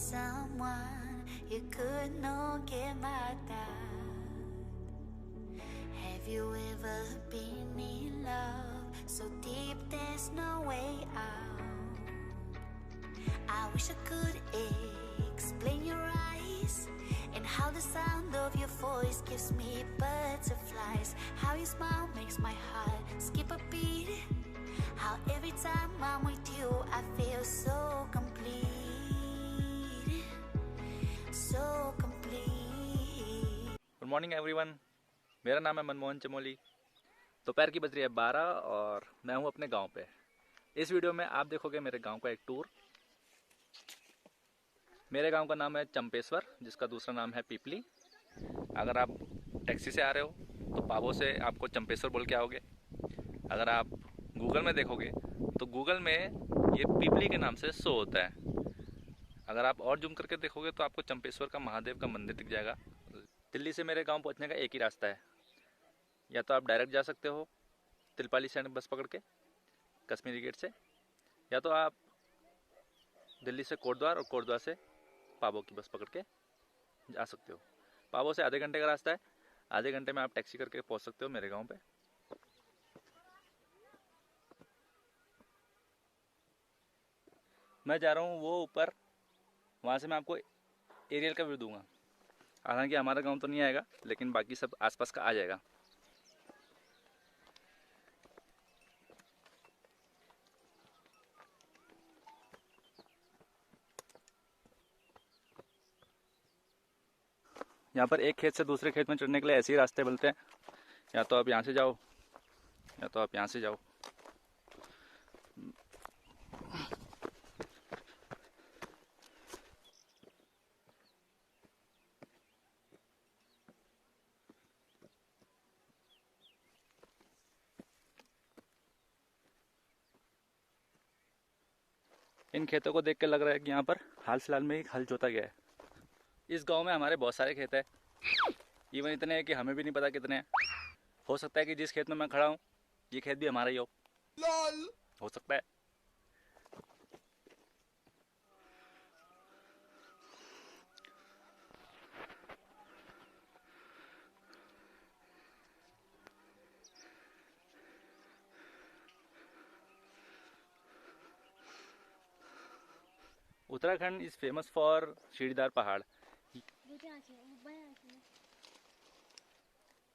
someone you could not get mad at. Have you ever been in love so deep there's no way out? I wish I could explain your eyes and how the sound of your voice gives me butterflies. How your smile makes my heart skip a beat. How every time I'm with you I feel so complete, so complete. Good morning everyone, मेरा नाम है मनमोहन चमोली। दोपहर की बज रही है 12 और मैं हूं अपने गांव पे। इस वीडियो में आप देखोगे मेरे गांव का एक टूर। मेरे गांव का नाम है चंपेश्वर, जिसका दूसरा नाम है पीपली। अगर आप टैक्सी से आ रहे हो तो पाबो से आपको चंपेश्वर बोल के आओगे। अगर आप गूगल में देखोगे तो गूगल में ये पीपली के नाम से शो होता है। अगर आप और जूम करके देखोगे तो आपको चंपेश्वर का महादेव का मंदिर दिख जाएगा। दिल्ली से मेरे गांव पहुंचने का एक ही रास्ता है, या तो आप डायरेक्ट जा सकते हो तिलपाली स्टैंड बस पकड़ के कश्मीरी गेट से, या तो आप दिल्ली से कोटद्वार और कोटद्वार से पाबो की बस पकड़ के जा सकते हो। पाबो से आधे घंटे का रास्ता है, आधे घंटे में आप टैक्सी करके पहुंच सकते हो मेरे गांव पे। मैं जा रहा हूँ वो ऊपर, वहाँ से मैं आपको एरियल का व्यू दूंगा। हालांकि हमारा गांव तो नहीं आएगा, लेकिन बाकी सब आसपास का आ जाएगा। यहाँ पर एक खेत से दूसरे खेत में चढ़ने के लिए ऐसे ही रास्ते मिलते हैं। या तो आप यहाँ से जाओ या तो आप यहाँ से जाओ। इन खेतों को देख के लग रहा है कि यहाँ पर हाल फिलहाल में ही हल जोता गया है। इस गांव में हमारे बहुत सारे खेत हैं, इवन इतने हैं कि हमें भी नहीं पता कितने हैं। हो सकता है कि जिस खेत में मैं खड़ा हूँ ये खेत भी हमारा ही हो सकता है। उत्तराखंड इज फेमस फॉर सीढ़ीदार पहाड़।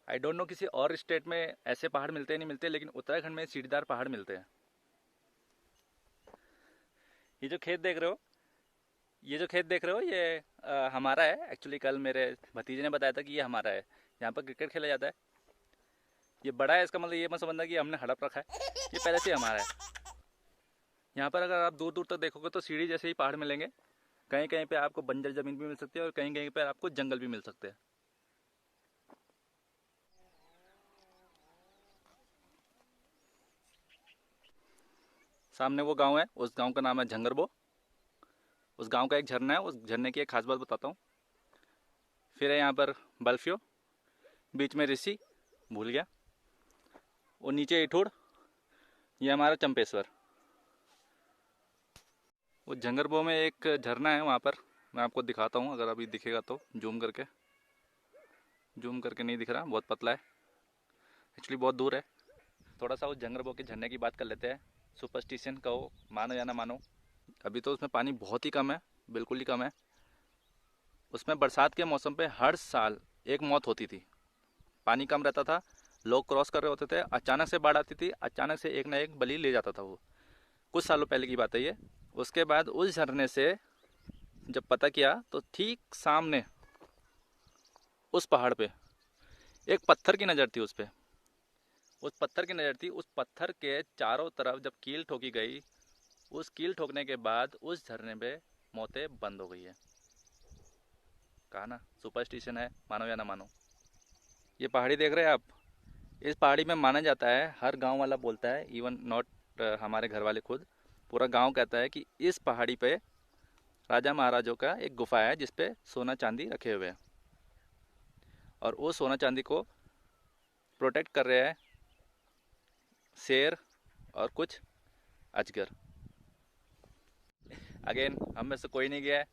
आई डोंट नो किसी और स्टेट में ऐसे पहाड़ मिलते नहीं मिलते, लेकिन उत्तराखंड में सीढ़ीदार पहाड़ मिलते हैं। ये जो खेत देख रहे हो ये हमारा है। एक्चुअली कल मेरे भतीजे ने बताया था कि ये हमारा है। यहाँ पर क्रिकेट खेला जाता है। ये बड़ा है, इसका मतलब ये मत समझना कि हमने हड़प रखा है, ये पहले से हमारा है। यहाँ पर अगर आप दूर दूर तक देखोगे तो सीढ़ी जैसे ही पहाड़ मिलेंगे। कहीं कहीं पे आपको बंजर जमीन भी मिल सकती है और कहीं कहीं पे आपको जंगल भी मिल सकते हैं। सामने वो गांव है, उस गांव का नाम है झंगरबो। उस गांव का एक झरना है, उस झरने की एक खास बात बताता हूँ। फिर है यहाँ पर बल्फियो, बीच में ऋषि, भूल गया, और नीचे इठूड़। ये हमारा चंपेश्वर। वो झंगरबो में एक झरना है, वहाँ पर मैं आपको दिखाता हूँ। अगर अभी दिखेगा तो जूम करके नहीं दिख रहा, बहुत पतला है, एक्चुअली बहुत दूर है। थोड़ा सा उस झंगरबो के झरने की बात कर लेते हैं। सुपरस्टिशन कहो, मानो या ना मानो, अभी तो उसमें पानी बहुत ही कम है, बिल्कुल ही कम है। उसमें बरसात के मौसम पे हर साल एक मौत होती थी। पानी कम रहता था, लोग क्रॉस कर रहे होते थे, अचानक से बाढ़ आती थी, अचानक से एक ना एक बलि ले जाता था। वो कुछ सालों पहले की बात है ये। उसके बाद उस झरने से जब पता किया तो ठीक सामने उस पहाड़ पे एक पत्थर की नज़र थी। उस पत्थर के चारों तरफ जब कील ठोकी गई, उस कील ठोकने के बाद उस झरने पे मौतें बंद हो गई है। कहा ना, सुपरस्टिशन है, मानो या ना मानो। ये पहाड़ी देख रहे हैं आप, इस पहाड़ी में माना जाता है, हर गांव वाला बोलता है, इवन नॉट हमारे घर वाले खुद, पूरा गांव कहता है कि इस पहाड़ी पे राजा महाराजों का एक गुफा है जिसपे सोना चांदी रखे हुए हैं, और वो सोना चांदी को प्रोटेक्ट कर रहे हैं शेर और कुछ अजगर। अगेन हम में से कोई नहीं गया है,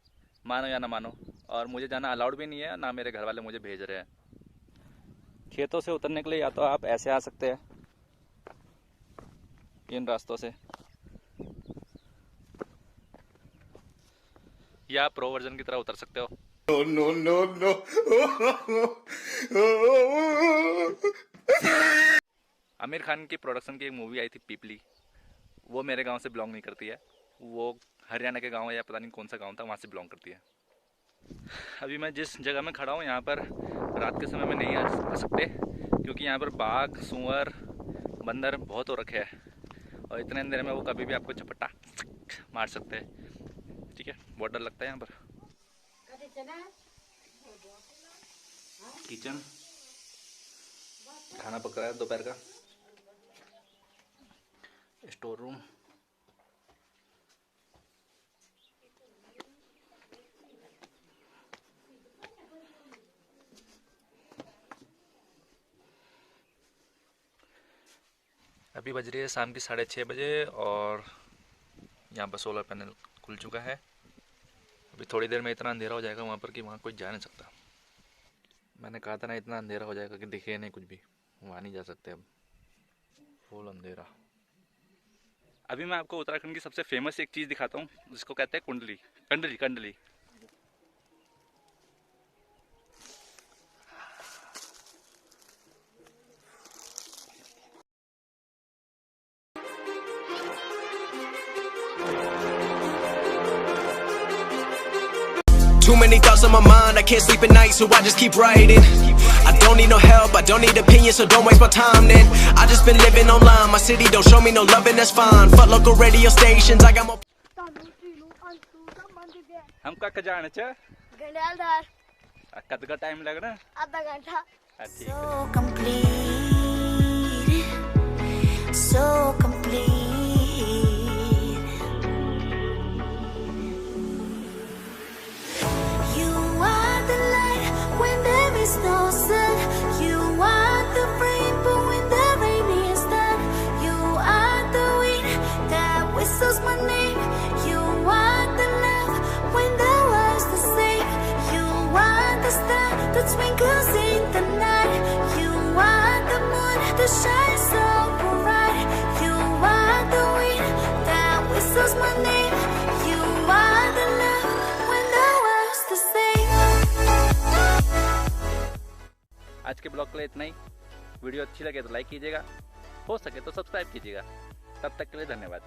मानो या ना मानो। और मुझे जाना अलाउड भी नहीं है, ना मेरे घर वाले मुझे भेज रहे हैं। खेतों से उतरने के लिए या तो आप ऐसे आ सकते हैं इन रास्तों से, या आप प्रो वर्जन की तरह उतर सकते हो। No, no, no, no. Aamir Khan की प्रोडक्शन की एक मूवी आई थी पीपली, वो मेरे गांव से बिलोंग नहीं करती है, वो हरियाणा के गांव है या पता नहीं कौन सा गांव था, वहाँ से बिलोंग करती है। अभी मैं जिस जगह में खड़ा हूँ यहाँ पर रात के समय में नहीं आ सकते, क्योंकि यहाँ पर बाघ, सूअर, बंदर बहुत हो रखे हैं और इतने अंधेरे में वो कभी भी आपको झपट्टा मार सकते हैं। ठीक है, बहुत डर लगता है यहाँ पर। किचन, खाना पक रहा है दोपहर का। स्टोर रूम, अभी बज रही है शाम की 6:30 बजे और यहाँ पर सोलर पैनल खुल चुका है। अभी थोड़ी देर में इतना अंधेरा हो जाएगा वहाँ पर कि वहाँ कोई जा नहीं सकता। मैंने कहा था ना, इतना अंधेरा हो जाएगा कि दिखे नहीं कुछ भी, वहाँ नहीं जा सकते अब, फुल अंधेरा। अभी मैं आपको उत्तराखंड की सबसे फेमस एक चीज़ दिखाता हूँ, जिसको कहते हैं कुंडली, कंडली कंडली। Too many thoughts on my mind, I can't sleep at night, so I just keep writing. I don't need no help, I don't need opinions, so don't waste my time then. I just been living online, my city don't show me no love and that's fine. Fuck local radio stations, I got more. हम का जाने च गंडालदार कद का time लगना आधा घंटा। So complete, so complete. You are the light when there is no sun. You are the rainbow when the rain is done. You are the wind that whistles my name. You are the love when the world's the same. You are the star that twinkles in the night. You are the moon that shines so bright. You are the wind that whistles my name. You are the love when the world's the same. आज के blog के लिए इतना ही। Video अच्छी लगे तो like कीजिएगा, हो सके तो सब्सक्राइब कीजिएगा। तब तक के लिए धन्यवाद।